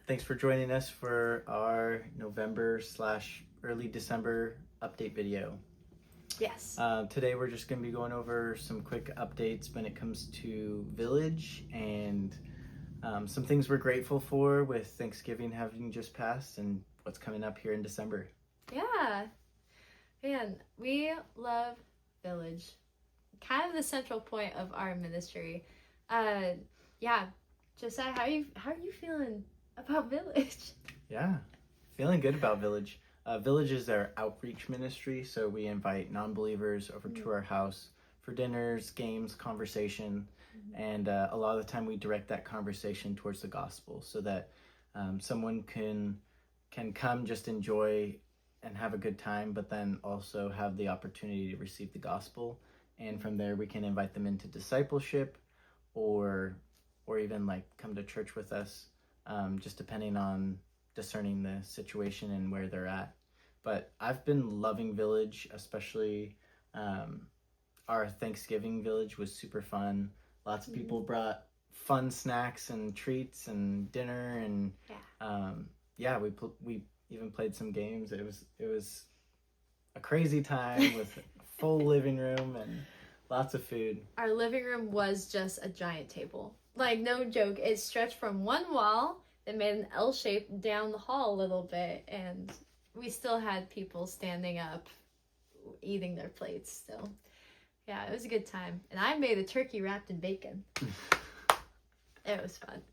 Thanks for joining us for our November/early December update video. Yes. Today we're just going to be going over some quick updates when it comes to Village and some things we're grateful for with Thanksgiving having just passed and what's coming up here in December. Yeah. Man, we love Village. Kind of the central point of our ministry. Josiah, how are you feeling about Village? Yeah, feeling good about Village. Village is our outreach ministry, so we invite non-believers over to our house for dinners, games, conversation, and a lot of the time we direct that conversation towards the gospel so that someone can come just enjoy and have a good time, but then also have the opportunity to receive the gospel. And from there we can invite them into discipleship or even like come to church with us, just depending on discerning the situation and where they're at. But I've been loving Village, especially our Thanksgiving Village was super fun. Lots of people brought fun snacks and treats and dinner, and we even played some games. It was a crazy time with full living room and lots of food. Our living room was just a giant table. Like, no joke. It stretched from one wall that made an L shape down the hall a little bit, and we still had people standing up eating their plates still. Yeah, it was a good time. And I made a turkey wrapped in bacon. It was fun.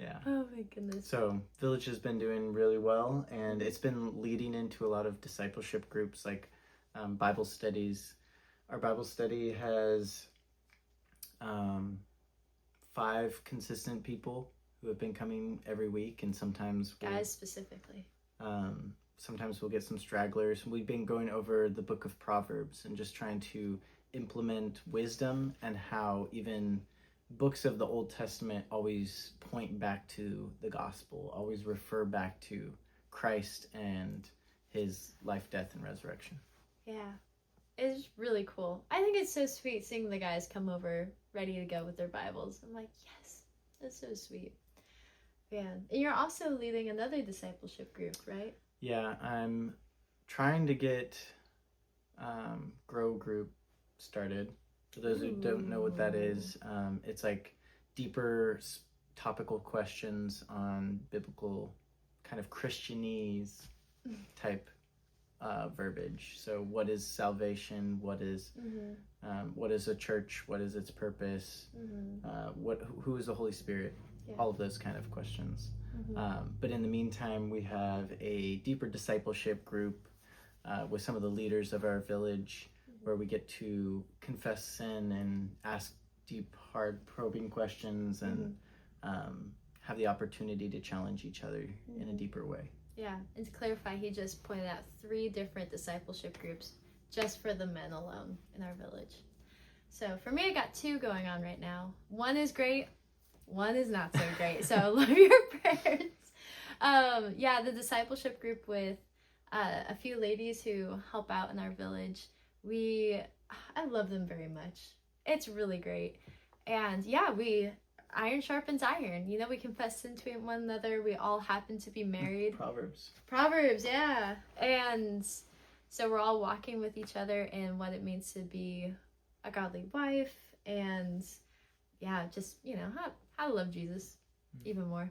Yeah. Oh my goodness. So Village has been doing really well, and it's been leading into a lot of discipleship groups like Bible studies. Our Bible study has 5 consistent people who have been coming every week, and sometimes guys specifically. Sometimes we'll get some stragglers. We've been going over the book of Proverbs and just trying to implement wisdom and how even books of the Old Testament always point back to the gospel, always refer back to Christ and his life, death, and resurrection. Yeah, it's really cool. I think it's so sweet seeing the guys come over ready to go with their Bibles. I'm like, yes, that's so sweet. Yeah, and you're also leading another discipleship group, right? Yeah, I'm trying to get Grow Group started. For those who don't know what that is, it's like deeper topical questions on biblical kind of Christianese type verbiage. So what is salvation? What is a church? What is its purpose? Who is the Holy Spirit? Yeah. All of those kind of questions. But in the meantime, we have a deeper discipleship group with some of the leaders of our village, where we get to confess sin and ask deep, hard, probing questions and have the opportunity to challenge each other in a deeper way. Yeah, and to clarify, he just pointed out 3 different discipleship groups just for the men alone in our village. So for me, I got 2 going on right now. One is great, one is not so great. So love your prayers. The discipleship group with a few ladies who help out in our village. I love them very much. It's really great. And iron sharpens iron. You know, we confess sin to one another. We all happen to be married. Proverbs, yeah. And so we're all walking with each other in what it means to be a godly wife, and just, how to love Jesus even more.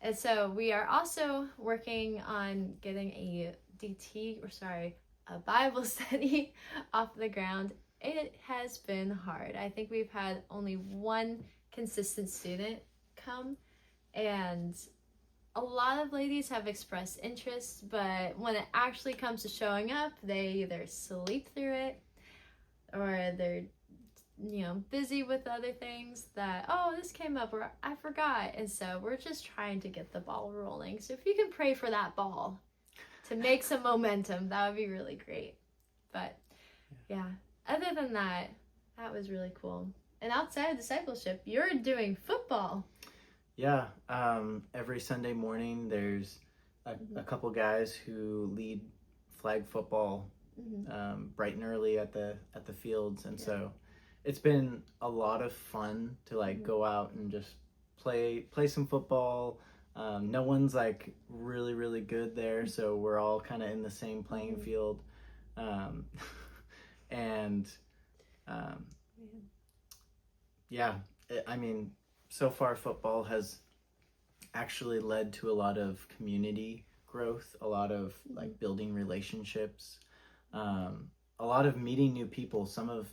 And so we are also working on getting a Bible study off the ground. It has been hard. I think we've had only one consistent student come, and a lot of ladies have expressed interest, but when it actually comes to showing up, they either sleep through it or they're busy with other things that, this came up or I forgot. And so we're just trying to get the ball rolling. So if you can pray for that ball to make some momentum, that would be really great. But other than that, that was really cool. And outside of discipleship, you're doing football. Yeah, every Sunday morning there's a couple guys who lead flag football bright and early at the fields, and so it's been a lot of fun to go out and just play some football. No one's like really good there, so we're all kind of in the same playing field. Um, and yeah, I mean, so far football has actually led to a lot of community growth, a lot of like building relationships, a lot of meeting new people. Some of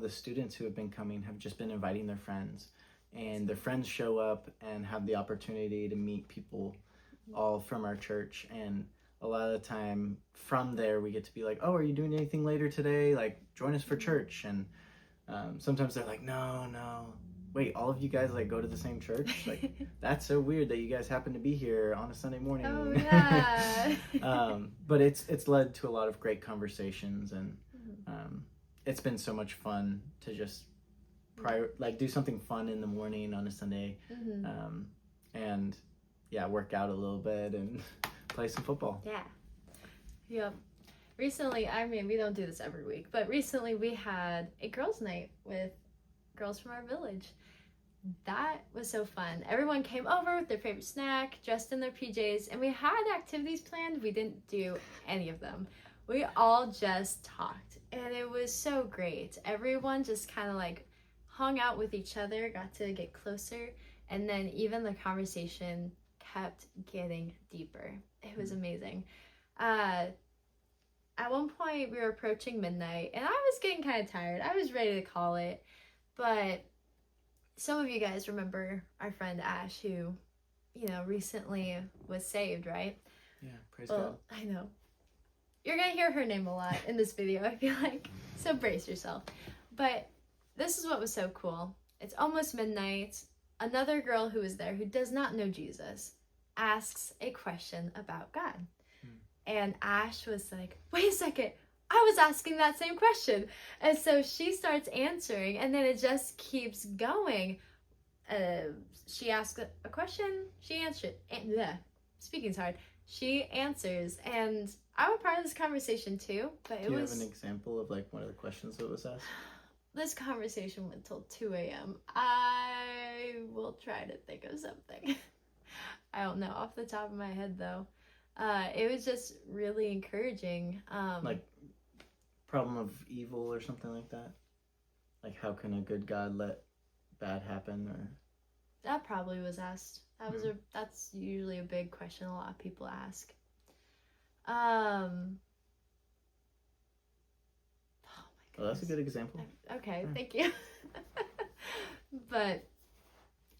the students who have been coming have just been inviting their friends, and their friends show up and have the opportunity to meet people all from our church. And a lot of the time from there we get to be like, oh, are you doing anything later today? Like, join us for church. And sometimes they're like, no, wait, all of you guys like go to the same church? Like, that's so weird that you guys happen to be here on a Sunday morning. Oh, yeah. But it's led to a lot of great conversations, and it's been so much fun to just do something fun in the morning on a Sunday, and work out a little bit and play some football. Yeah. Yep. Recently, I mean, we don't do this every week, but recently we had a girls' night with girls from our village. That was so fun. Everyone came over with their favorite snack, dressed in their PJs, and we had activities planned. We didn't do any of them. We all just talked, and it was so great. Everyone just kind of like hung out with each other, got to get closer, and then even the conversation kept getting deeper. It was amazing. At one point, we were approaching midnight, and I was getting kind of tired. I was ready to call it, but some of you guys remember our friend Ash, who, recently was saved, right? Yeah, praise God. I know. You're going to hear her name a lot in this video, I feel like, so brace yourself. But this is what was so cool. It's almost midnight. Another girl who is there who does not know Jesus asks a question about God. And Ash was like, wait a second, I was asking that same question. And so she starts answering, and then it just keeps going. She asks a question, she answers, speaking's hard. She answers, and I'm a part of this conversation too, but Do you have an example of like one of the questions that was asked? This conversation went till 2 a.m. I will try to think of something. I don't know off the top of my head though. It was just really encouraging. Like problem of evil or something like that? Like, how can a good God let bad happen? Or that probably was asked. That's usually a big question a lot of people ask. Oh my well, that's a good example. Okay, thank you. But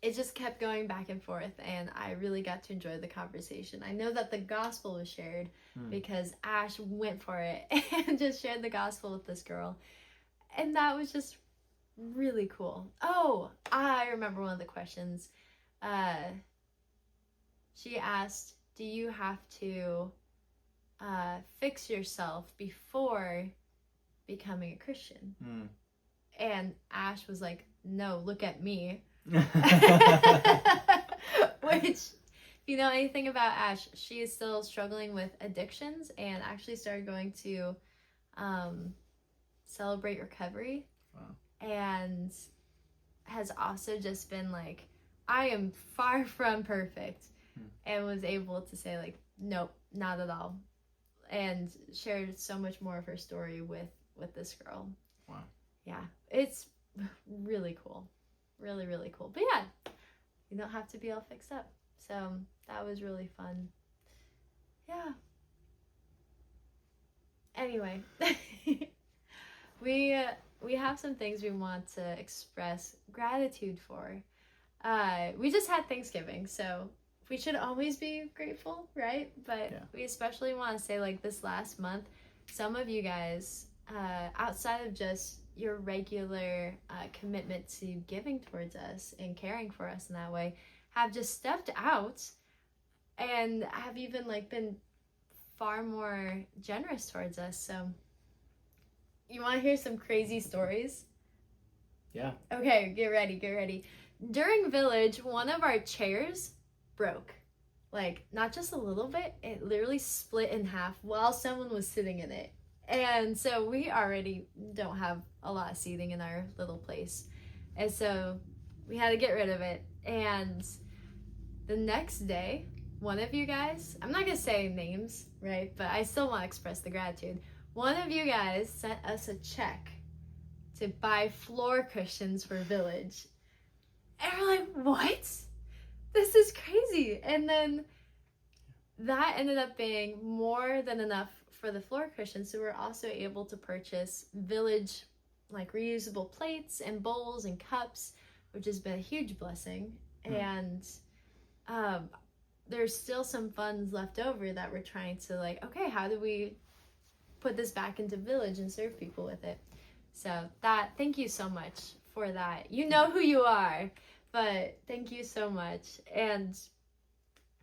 it just kept going back and forth, and I really got to enjoy the conversation. I know that the gospel was shared because Ash went for it and just shared the gospel with this girl. And that was just really cool. Oh, I remember one of the questions. She asked, do you have to fix yourself before becoming a Christian? And Ash was like, no, look at me. Which, if you know anything about Ash, she is still struggling with addictions and actually started going to Celebrate Recovery. Wow. And has also just been like, I am far from perfect, and was able to say like, nope, not at all, and shared so much more of her story with this girl. Wow. Yeah, it's really cool. Really, really cool. But yeah, you don't have to be all fixed up. So that was really fun. Yeah. Anyway, we have some things we want to express gratitude for. We just had Thanksgiving, so we should always be grateful, right? But we especially want to say, like, this last month, some of you guys, outside of just your regular commitment to giving towards us and caring for us in that way, have just stepped out and have even like been far more generous towards us. So you want to hear some crazy stories? Yeah. Okay, get ready. During Village, one of our chairs broke. Like, not just a little bit, it literally split in half while someone was sitting in it. And so we already don't have a lot of seating in our little place. And so we had to get rid of it. And the next day, one of you guys, I'm not gonna say names, right? But I still want to express the gratitude. One of you guys sent us a check to buy floor cushions for Village. And we're like, what? This is crazy. And then that ended up being more than enough for the floor cushions. So we're also able to purchase Village like reusable plates and bowls and cups, which has been a huge blessing. And there's still some funds left over that we're trying to like, okay, how do we put this back into Village and serve people with it? So thank you so much for that. You know who you are, but thank you so much. And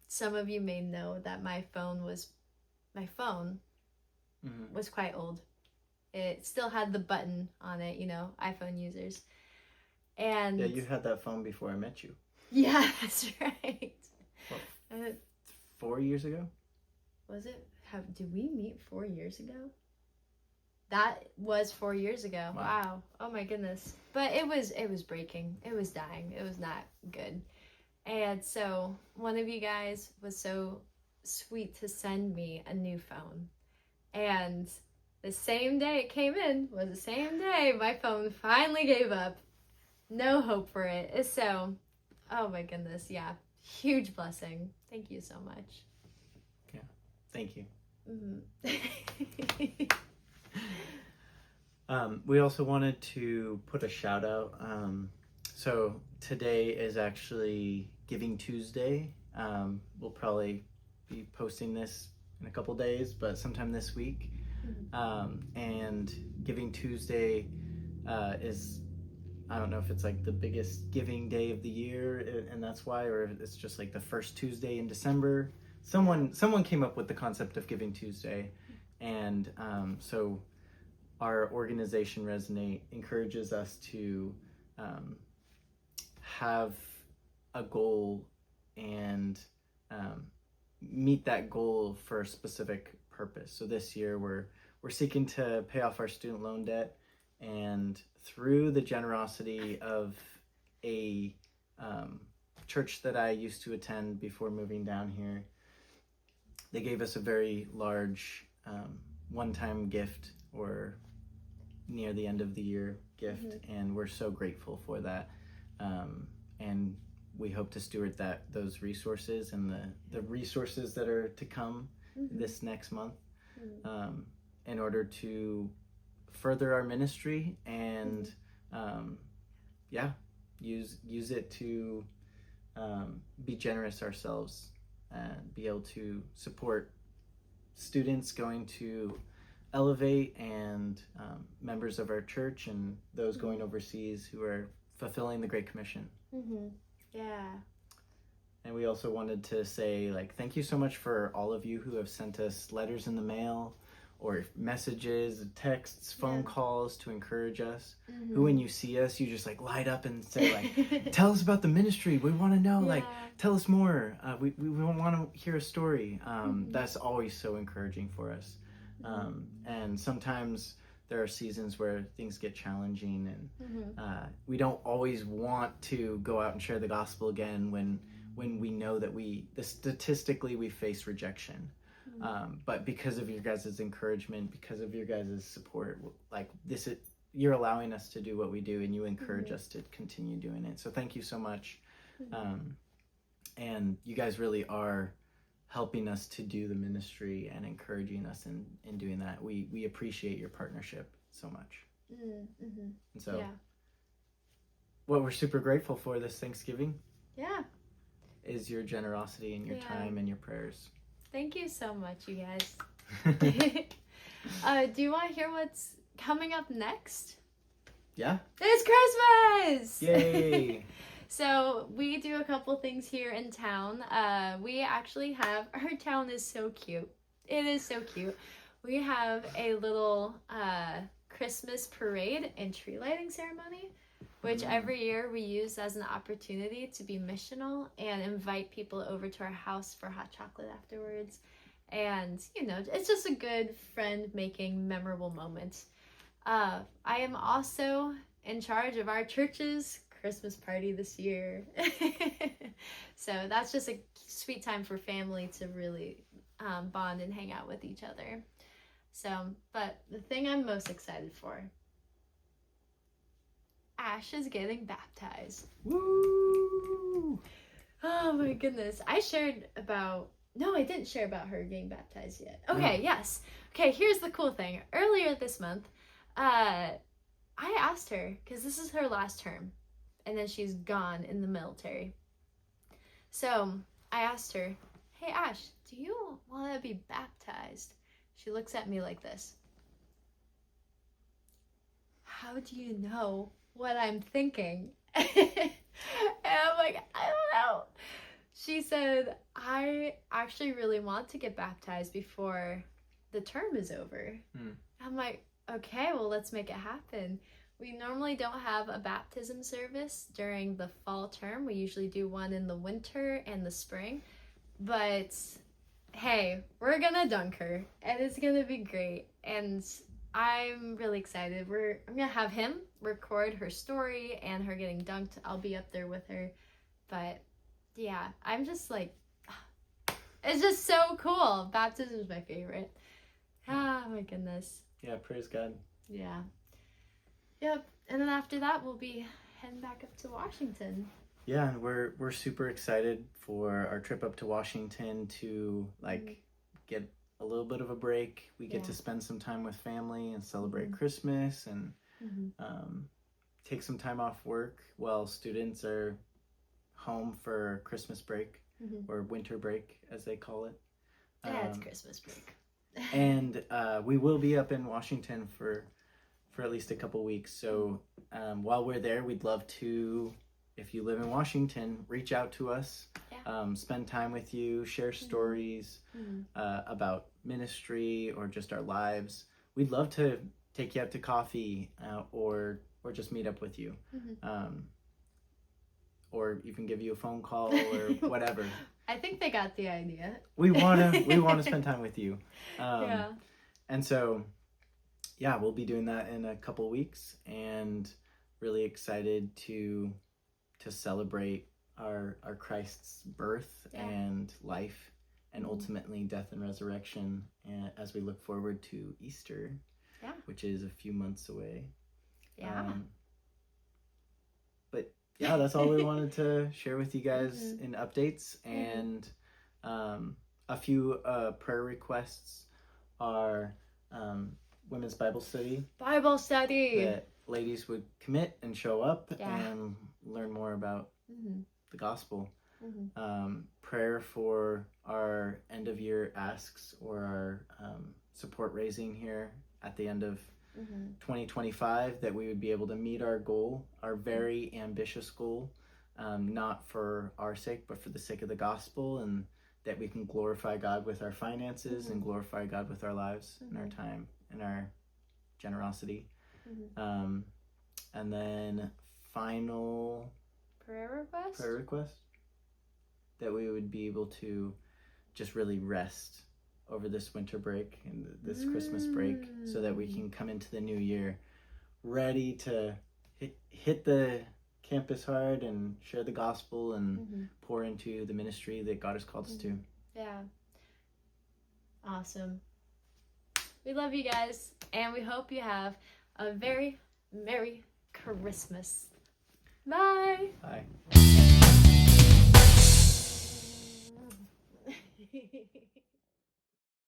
some of you may know that my phone was quite old. It still had the button on it, you know, iPhone users. And Yeah, you had that phone before I met you. yeah, that's right. What, 4 years ago? Was it? Did we meet 4 years ago? That was 4 years ago. Wow. Oh my goodness. But it was breaking. It was dying. It was not good. And so one of you guys was so sweet to send me a new phone. And the same day it came in was the same day my phone finally gave up. No hope for it. So, oh my goodness, yeah. Huge blessing. Thank you so much. Yeah, thank you. Mm-hmm. We also wanted to put a shout out. So today is actually Giving Tuesday. We'll probably be posting this in a couple days, but sometime this week. And Giving Tuesday is, I don't know if it's like the biggest giving day of the year, and that's why, or it's just like the first Tuesday in December. Someone came up with the concept of Giving Tuesday, and so our organization Resonate encourages us to have a goal and meet that goal for a specific purpose. So this year we're seeking to pay off our student loan debt, and through the generosity of a church that I used to attend before moving down here, they gave us a very large one-time gift, or near the end of the year gift, and we're so grateful for that. And we hope to steward those resources and the resources that are to come this next month in order to further our ministry and use it to be generous ourselves and be able to support students going to Elevate and members of our church and those going overseas who are fulfilling the Great Commission. Yeah. And we also wanted to say, like, thank you so much for all of you who have sent us letters in the mail or messages, texts, phone calls to encourage us. Who, when you see us, you just like light up and say, like, tell us about the ministry. We want to know, like, tell us more. We want to hear a story. That's always so encouraging for us. And sometimes there are seasons where things get challenging, and we don't always want to go out and share the gospel again when we know that statistically we face rejection. But because of your guys' encouragement, because of your guys' support, like you're allowing us to do what we do, and you encourage us to continue doing it. So thank you so much. And you guys really are helping us to do the ministry and encouraging us in doing that. We appreciate your partnership so much. And so what we're super grateful for this Thanksgiving is your generosity and your time and your prayers. Thank you so much, you guys. Do you want to hear what's coming up next? Yeah. It's Christmas! Yay! So we do a couple things here in town. We actually have, our town is so cute. It is so cute. We have a little Christmas parade and tree lighting ceremony, which every year we use as an opportunity to be missional and invite people over to our house for hot chocolate afterwards. And, you know, it's just a good friend-making, memorable moment. I am also in charge of our church's Christmas party this year. So that's just a sweet time for family to really bond and hang out with each other. So, but the thing I'm most excited for, Ash is getting baptized. Woo! Oh my goodness. I didn't share about her getting baptized yet. Okay, No. yes. Okay, here's the cool thing. Earlier this month, I asked her, because this is her last term, and then she's gone in the military. So I asked her, hey Ash, do you want to be baptized? She looks at me like this. How do you know what I'm thinking? And I'm like, I don't know. She said, I actually really want to get baptized before the term is over. I'm like, okay, well, let's make it happen. We normally don't have a baptism service during the fall term. We usually do one in the winter and the spring. But hey, we're gonna dunk her, and it's gonna be great. And I'm really excited. I'm gonna have him record her story and her getting dunked. I'll be up there with her. But yeah, I'm just like, it's just so cool. Baptism is my favorite. Ah, my goodness. Yeah, praise God. Yeah. Yep. And then after that, we'll be heading back up to Washington. Yeah, and we're super excited for our trip up to Washington to get a little bit of a break. We get to spend some time with family and celebrate Christmas and take some time off work while students are home for Christmas break or winter break, as they call it. Yeah, it's Christmas break. And we will be up in Washington for at least a couple weeks. So while we're there, we'd love to, if you live in Washington, reach out to us, spend time with you, share stories about ministry or just our lives. We'd love to take you out to coffee or just meet up with you. Or even give you a phone call or whatever. I think they got the idea. We wanna spend time with you. Yeah. And so, yeah, we'll be doing that in a couple weeks, and really excited to celebrate our Christ's birth and life, and ultimately death and resurrection, and as we look forward to Easter, which is a few months away. Yeah. But yeah, that's all we wanted to share with you guys in updates. And a few prayer requests are women's Bible study. Bible study. That ladies would commit and show up Yeah. and learn more about the gospel. Prayer for our end of year asks or our support raising here at the end of 2025, that we would be able to meet our goal, our very ambitious goal, not for our sake, but for the sake of the gospel, and that we can glorify God with our finances and glorify God with our lives and our time and our generosity. And then final Prayer request, that we would be able to just really rest over this winter break and this Christmas break, so that we can come into the new year ready to hit the campus hard and share the gospel and pour into the ministry that God has called us to. Yeah. Awesome. We love you guys, and we hope you have a very Merry Christmas. Bye. Bye.